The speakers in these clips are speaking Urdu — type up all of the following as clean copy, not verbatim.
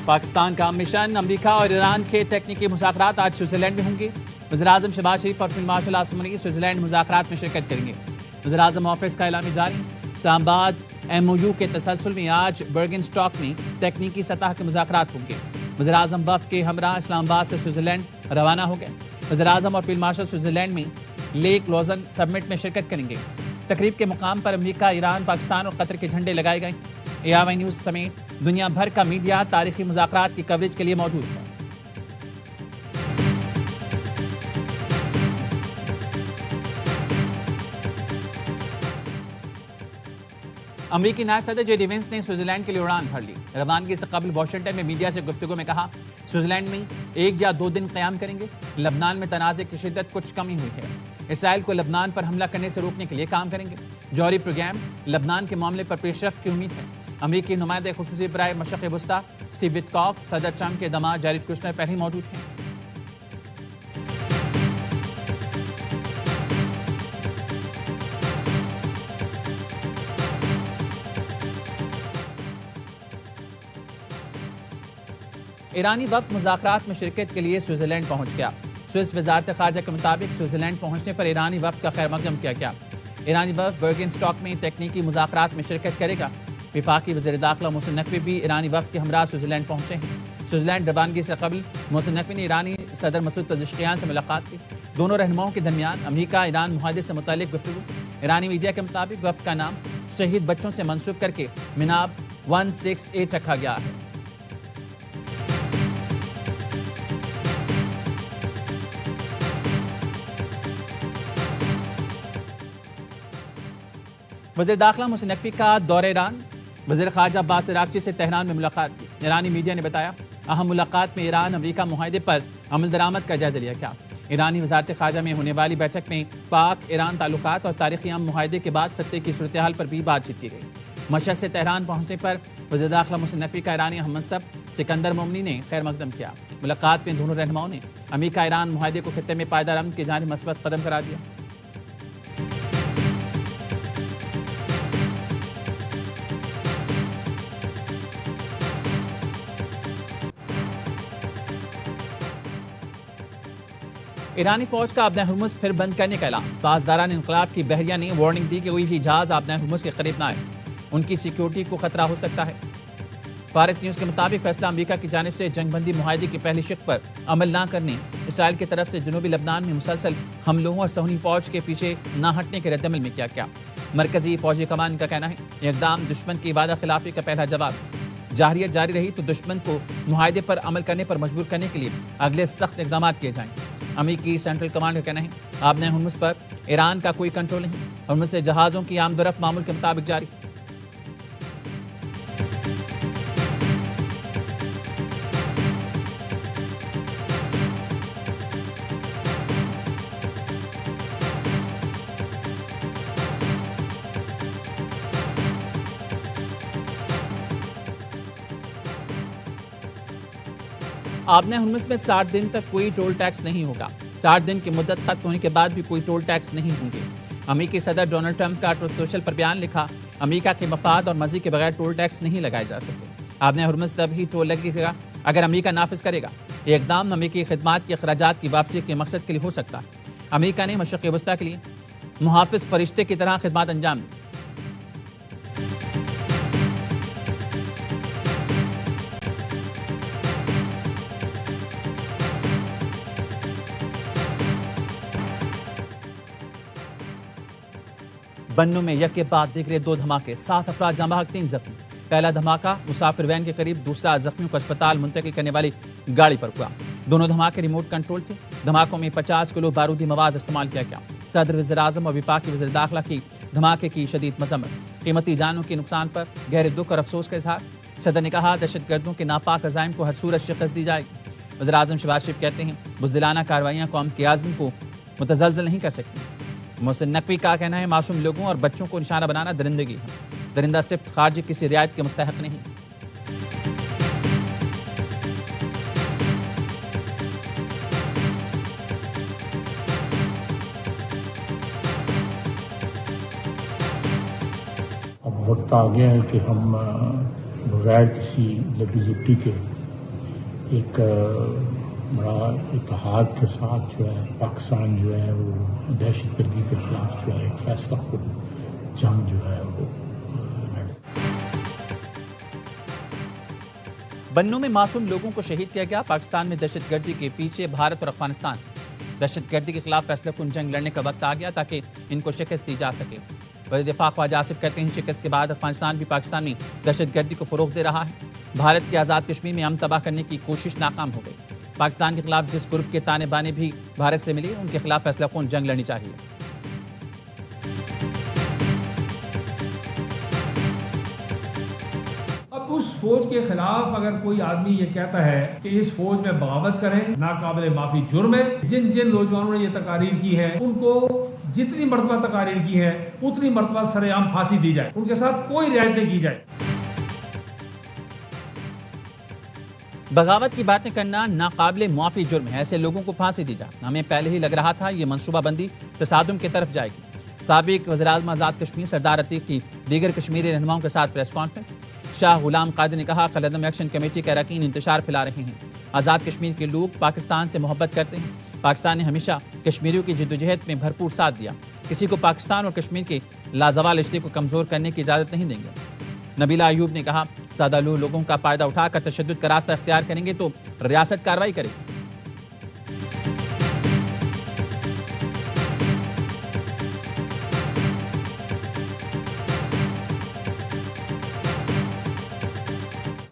پاکستان کا مشن امریکہ اور ایران کے تکنیکی مذاکرات آج سوئٹزرلینڈ میں ہوں گے۔ وزیراعظم شہباز شریف اور فیلڈ مارشل عاصم منیع سوئٹزرلینڈ مذاکرات میں شرکت کریں گے۔ وزیراعظم آفس کا اعلان جاری۔ اسلام آباد MOU کے تسلسل میں آج برگن اسٹاک میں تکنیکی سطح کے مذاکرات ہوں گے۔ وزیراعظم وفد کے ہمراہ اسلام آباد سے سوئٹزرلینڈ روانہ ہو گئے۔ وزیراعظم اور فیلڈ مارشل سوئٹزرلینڈ میں لیک لوزن سمٹ میں شرکت کریں گے۔ تقریب کے مقام پر امریکہ، ایران، پاکستان اور قطر کے جھنڈے لگائے گئے۔ ARY نیوز سمیت دنیا بھر کا میڈیا تاریخی مذاکرات کی کوریج کے لیے موجود ہے۔ امریکی نائب صدر JD وینس نے سوئٹزرلینڈ کے لیے اڑان بھر لی۔ روانگی سے قبل واشنگٹن میں میڈیا سے گفتگو میں کہا، سوئٹزرلینڈ میں 1 یا 2 دن قیام کریں گے۔ لبنان میں تنازع کی شدت کچھ کمی ہوئی ہے۔ اسرائیل کو لبنان پر حملہ کرنے سے روکنے کے لیے کام کریں گے۔ جوہری پروگرام لبنان کے معاملے پر پیش رفت کی امید ہے۔ امریکی نمائندہ خصوصی برائے مشرق وسطی اسٹیو وٹکاف، صدر ٹرمپ کے داماد جیریڈ کوشنر پہلے موجود ہیں۔ ایرانی وفد مذاکرات میں شرکت کے لیے سوئٹزرلینڈ پہنچ گیا۔ سوئس وزارت خارجہ کے مطابق سوئٹزرلینڈ پہنچنے پر ایرانی وفد کا خیر مقدم کیا گیا۔ ایرانی وفد برگن اسٹاک میں تکنیکی مذاکرات میں شرکت کرے گا۔ وفاقی وزیر داخلہ محسن نقوی بھی ایرانی وفد کے ہمراہ سوئٹزرلینڈ پہنچے ہیں۔ سوئٹزرلینڈ روانگی سے قبل محسن نقوی نے ایرانی صدر مسعود پزشکیان سے ملاقات کی۔ دونوں رہنماؤں کے درمیان امریکہ ایران معاہدے سے متعلق گفتگو۔ ایرانی میڈیا کے مطابق وفد کا نام شہید بچوں سے منسوب کر کے مناب 168 رکھا گیا ہے۔ وزیر داخلہ محسن نقوی کا دورہ ایران۔ وزیر خارجہ عباس عراقچی سے تہران میں ملاقات کی۔ ایرانی میڈیا نے بتایا، اہم ملاقات میں ایران امریکہ معاہدے پر عمل درآمد کا جائزہ لیا گیا۔ ایرانی وزارت خارجہ میں ہونے والی بیٹھک میں پاک ایران تعلقات اور تاریخی امن معاہدے کے بعد خطے کی صورتحال پر بھی بات چیت کی گئی۔ مشہد سے تہران پہنچنے پر وزیر داخلہ محسن نقوی کا ایرانی ہم منصب سکندر مومنی نے خیر مقدم کیا۔ ملاقات میں دونوں رہنماؤں نے امریکہ ایران معاہدے کو خطے میں پائیدار امن کی جانب مثبت قدم قرار دیا۔ ایرانی فوج کا آبنہ ہرمز پھر بند کرنے کا اعلان۔ پاسداران انقلاب کی بحریہ نے وارننگ دی کہ کوئی بھی جہاز آبنہ ہرمز کے قریب نہ آئے، ان کی سیکیورٹی کو خطرہ ہو سکتا ہے۔ فارس نیوز کے مطابق فیصلہ امریکہ کی جانب سے جنگ بندی معاہدے کی پہلی شق پر عمل نہ کرنے، اسرائیل کی طرف سے جنوبی لبنان میں مسلسل حملوں اور صہیونی فوج کے پیچھے نہ ہٹنے کے رد عمل میں کیا گیا۔ مرکزی فوجی کمان کا کہنا ہے، یہ اقدام دشمن کی وعدہ خلافی کا پہلا جواب ہے۔ جارحیت جاری رہی تو دشمن کو معاہدے پر عمل کرنے پر مجبور کرنے کے لیے اگلے سخت اقدامات کیے جائیں۔ امریکی سینٹرل کمانڈ کا کہنا ہے، آبنہ ہرمز پر ایران کا کوئی کنٹرول نہیں۔ ہرمز سے جہازوں کی آمد و رفت معمول کے مطابق جاری۔ آبنہ ہرمز میں 60 دن تک کوئی ٹول ٹیکس نہیں ہوگا۔ 60 دن کی مدت ختم ہونے کے بعد بھی کوئی ٹول ٹیکس نہیں ہوں گے۔ امریکی صدر ڈونلڈ ٹرمپ کا ٹروتھ سوشل پر بیان لکھا، امریکہ کے مفاد اور مرضی کے بغیر ٹول ٹیکس نہیں لگائے جا سکتے۔ آبنہ ہرمز تب ہی ٹول لگے گا اگر امریکہ نافذ کرے گا۔ یہ اقدام امریکی خدمات کے اخراجات کی واپسی کے مقصد کے لیے ہو سکتا ہے۔ امریکہ نے مشرق وسطی کے لیے محافظ فرشتے کی طرح خدمات انجام دی۔ بنوں میں یک کے بعد دیگرے 2 دھماکے، 7 افراد جاں بحق 3 زخمی۔ پہلا دھماکہ مسافر وین کے قریب، دوسرا زخمیوں کو اسپتال منتقل کرنے والی گاڑی پر ہوا۔ دونوں دھماکے ریموٹ کنٹرول تھے۔ دھماکوں میں 50 کلو بارودی مواد استعمال کیا گیا۔ صدر وزیر اعظم اور وفاقی وزیر داخلہ کی دھماکے کی شدید مذمت۔ قیمتی جانوں کے نقصان پر گہرے دکھ اور افسوس کا اظہار۔ صدر نے کہا، دہشت گردوں کے ناپاک عزائم کو ہر صورت شکست دی جائے گی۔ وزیر اعظم شہباز شریف کہتے ہیں، بزدلانہ کارروائیاں قوم کے عزم کو متزلزل نہیں کر سکتی۔ محسن نقوی کا کہنا ہے، معصوم لوگوں اور بچوں کو نشانہ بنانا درندگی ہے۔ درندہ صفت خارجی کسی رعایت کے مستحق نہیں۔ اب وقت آ گیا ہے کہ ہم بغیر کسی لبی لپٹی کے ایک بڑا اتحاد کے ساتھ جو ہے پاکستان جو ہے وہ دہشت گردی کے خلاف جو ہے ایک فیصلہ خود جنگ جو ہے وہ لڑے. بنوں میں معصوم لوگوں کو شہید کیا گیا. پاکستان میں دہشت گردی کے پیچھے بھارت اور افغانستان. دہشت گردی کے خلاف فیصلہ کن جنگ لڑنے کا وقت آ گیا تاکہ ان کو شکست دی جا سکے. وزیر دفاع خواجہ آصف کہتے ہیں شکست کے بعد افغانستان بھی پاکستان میں دہشت گردی کو فروغ دے رہا ہے. بھارت کے آزاد کشمیر میں امن تباہ کرنے کی کوشش ناکام ہو گئی. پاکستان کے خلاف جس گروپ کے تانے بانے بھی بھارت سے ملی ان کے خلاف فیصلہ کن جنگ لڑنی چاہیے. اب اس فوج کے خلاف اگر کوئی آدمی یہ کہتا ہے کہ اس فوج میں بغاوت کریں, ناقابل معافی جرم ہے. جن نوجوانوں نے یہ تقاریر کی ہے ان کو جتنی مرتبہ تقاریر کی ہے اتنی مرتبہ سر عام پھانسی دی جائے, ان کے ساتھ کوئی رعایت نہیں کی جائے. بغاوت کی باتیں کرنا ناقابل معافی جرم ہے, ایسے لوگوں کو پھانسی دی جائے. ہمیں پہلے ہی لگ رہا تھا یہ منصوبہ بندی تصادم کی طرف جائے گی. سابق وزیر اعظم آزاد کشمیر سردار عتیق کی دیگر کشمیری رہنماؤں کے ساتھ پریس کانفرنس. شاہ غلام قادری نے کہا قلعدم ایکشن کمیٹی کے اراکین انتشار پھیلا رہے ہیں. آزاد کشمیر کے لوگ پاکستان سے محبت کرتے ہیں. پاکستان نے ہمیشہ کشمیریوں کی جدوجہد میں بھرپور ساتھ دیا. کسی کو پاکستان اور کشمیر کے لازوال رشتے کو کمزور کرنے کی اجازت نہیں دیں گے. نبیلہ ایوب نے کہا سادہ لوگوں کا فائدہ اٹھا کر تشدد کا راستہ اختیار کریں گے تو ریاست کارروائی کرے گی.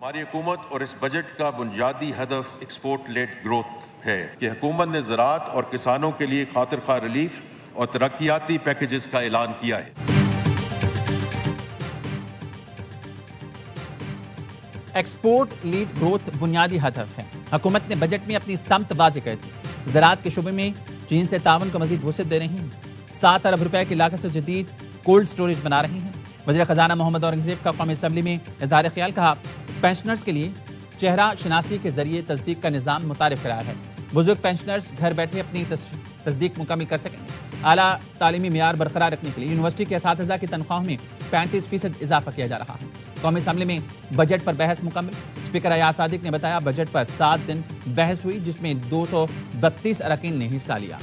ہماری حکومت اور اس بجٹ کا بنیادی ہدف ایکسپورٹ لیڈ گروتھ ہے کہ حکومت نے زراعت اور کسانوں کے لیے خاطر خواہ ریلیف اور ترقیاتی پیکیجز کا اعلان کیا ہے. ایکسپورٹ لیڈ گروتھ بنیادی ہدف ہے. حکومت نے بجٹ میں اپنی سمت واضح کر دی. زراعت کے شعبے میں چین سے تعاون کو مزید وسعت دے رہی ہیں. 7 ارب روپے کی لاگت سے جدید کولڈ سٹوریج بنا رہی ہیں. وزیر خزانہ محمد اورنگزیب کا قومی اسمبلی میں اظہار خیال. کہا پینشنرز کے لیے چہرہ شناسی کے ذریعے تصدیق کا نظام متعارف کرایا ہے. بزرگ پینشنرز گھر بیٹھے اپنی تصدیق مکمل کر سکیں گے. اعلیٰ تعلیمی معیار برقرار رکھنے کے لیے یونیورسٹی کے اساتذہ کی تنخواہوں میں 35% اضافہ کیا جا رہا ہے. قومی اسمبلی میں بجٹ پر بحث مکمل. اسپیکر ایاز صادق نے بتایا بجٹ پر 7 دن بحث ہوئی جس میں 232 اراکین نے حصہ لیا.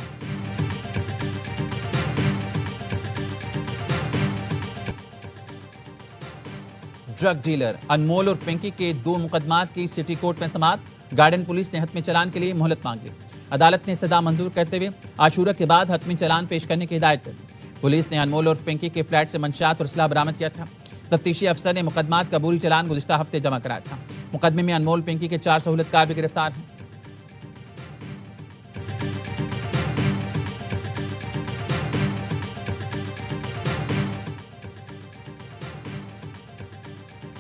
ڈرگ ڈیلر انمول اور پنکی کے 2 مقدمات کی سٹی کورٹ میں سماعت. گارڈن پولیس نے حتمی چلان کے لیے مہلت مانگ لی. عدالت نے استدعا منظور کرتے ہوئے عاشورہ کے بعد حتمی چلان پیش کرنے کی ہدایت کر دی. پولیس نے انمول اور پنکی کے فلیٹ سے منشیات اور اسلحہ برآمد کیا تھا. تفتیشی افسر نے مقدمات کا عبوری چلان گزشتہ ہفتے جمع کرایا تھا. مقدمے میں انمول پنکی کے 4 سہولت کار بھی گرفتار ہیں.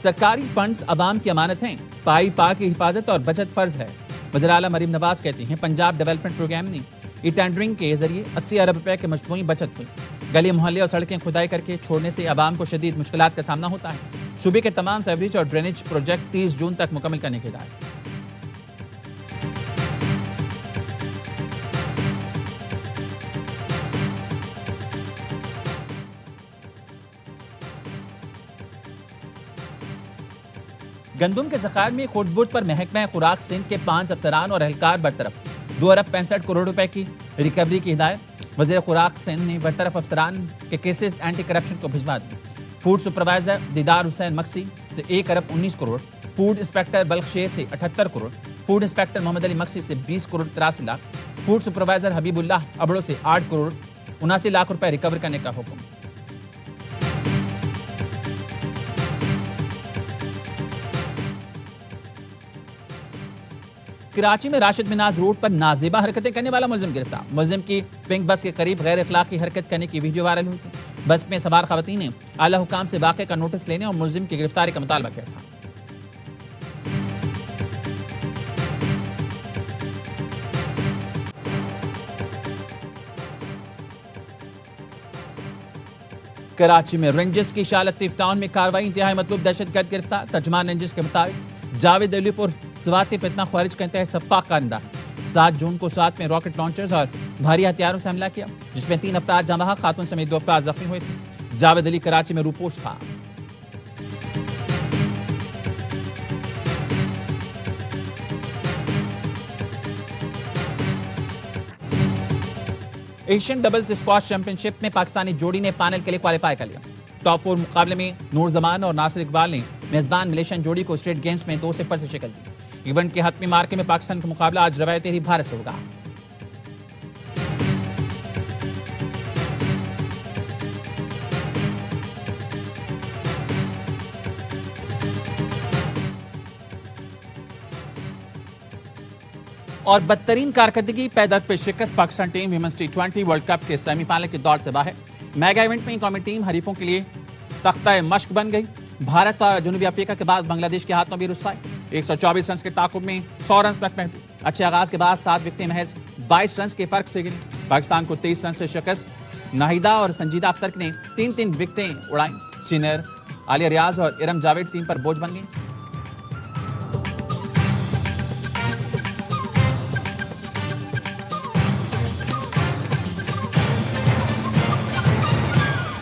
سرکاری فنڈز عوام کی امانت ہیں. پائی پا کی حفاظت اور بچت فرض ہے. وزیر اعلیٰ مریم نواز کہتی ہیں پنجاب ڈیولپمنٹ پروگرام نے ای ٹینڈرنگ کے ذریعے 80 ارب روپے کے مجموعی بچت ہوئی. گلی محلے اور سڑکیں کھدائی کر کے چھوڑنے سے عوام کو شدید مشکلات کا سامنا ہوتا ہے. صوبے کے تمام سیوریج اور ڈرینیج پروجیکٹ 30 جون تک مکمل کرنے کی ہدایت. گندم کے ذخائر میں کھوٹ بوٹ پر محکمہ خوراک سندھ کے 5 افسران اور اہلکار برطرف. 2 ارب 65 کروڑ روپے کی ریکوری کی ہدایت. وزیر خوراک سندھ نے برطرف افسران کے کیسز اینٹی کرپشن کو بھجوا دی. فوڈ سپروائزر دیدار حسین مکسی سے 1 ارب 19 کروڑ. فوڈ انسپیکٹر بلخ شیر سے 78 کروڑ. فوڈ انسپیکٹر محمد علی مکسی سے 20 کروڑ 83 لاکھ. فوڈ سپروائزر حبیب اللہ ابڑو سے 8 کروڑ 79 لاکھ روپے ریکور کرنے کا حکم. کراچی میں راشد مناز روڈ پر نازیبا حرکتیں کرنے والا ملزم گرفتار. ملزم کی پنک بس کے قریب غیر اخلاقی حرکت کرنے کی ویڈیو وائرل ہوئی تھی. بس میں سوار خواتین نے اعلی حکام سے واقعے کا نوٹس لینے اور ملزم کی گرفتاری کا مطالبہ کیا تھا. کراچی میں رینجرز کی شاہ لطیف ٹاؤن میں کارروائی. انتہائی مطلوب دہشت گرد گرفتار. ترجمان رینجرز کے مطابق جاوید علیف اور سواتی فتنہ خوارج کا انتہائی سفاق کارندہ ہے. 7 جون کو سوات میں راکٹ لانچرز اور بھاری ہتھیاروں سے حملہ کیا جس میں 3 افراد جاں بحق خاتون سمیت 2 افراد زخمی ہوئے تھے. جاوید علی کراچی میں روپوش تھا. ایشین ڈبلز اسکواش چیمپئن شپ میں پاکستانی جوڑی نے فائنل کے لیے کوالیفائی کر لیا. ٹاپ 4 مقابلے میں نور زمان اور ناصر اقبال نے میزبان ملیشین جوڑی کو اسٹریٹ گیمز میں 2-0 سے شکست دی. ایونٹ کے حتمی مارکے میں پاکستان کا مقابلہ آج روایتی بھارت سے ہوگا. اور بدترین کارکردگی پیدر پہ شکست Pakistan team women's T20 world cup کے سیمی فائنل کے دور سے باہر. میگا ایونٹ میں قومی ٹیم حریفوں کے لیے تختہ مشق بن گئی. بھارت اور جنوبی افریقہ کے بعد بنگلہ دیش کے ہاتھوں بھی رسوائی. 124 رنز کے تعاقب میں 100 رنز تک محدود. اچھے آغاز کے بعد 7 وکٹیں محض 22 رنز کے فرق سے گری. پاکستان کو 23 رنز سے شکست. ناہیدہ اور سنجیدہ اختر نے 3 وکٹیں اڑائیں. سینئر عالیہ ریاض اور ارم جاوید ٹیم پر بوجھ بن گئی.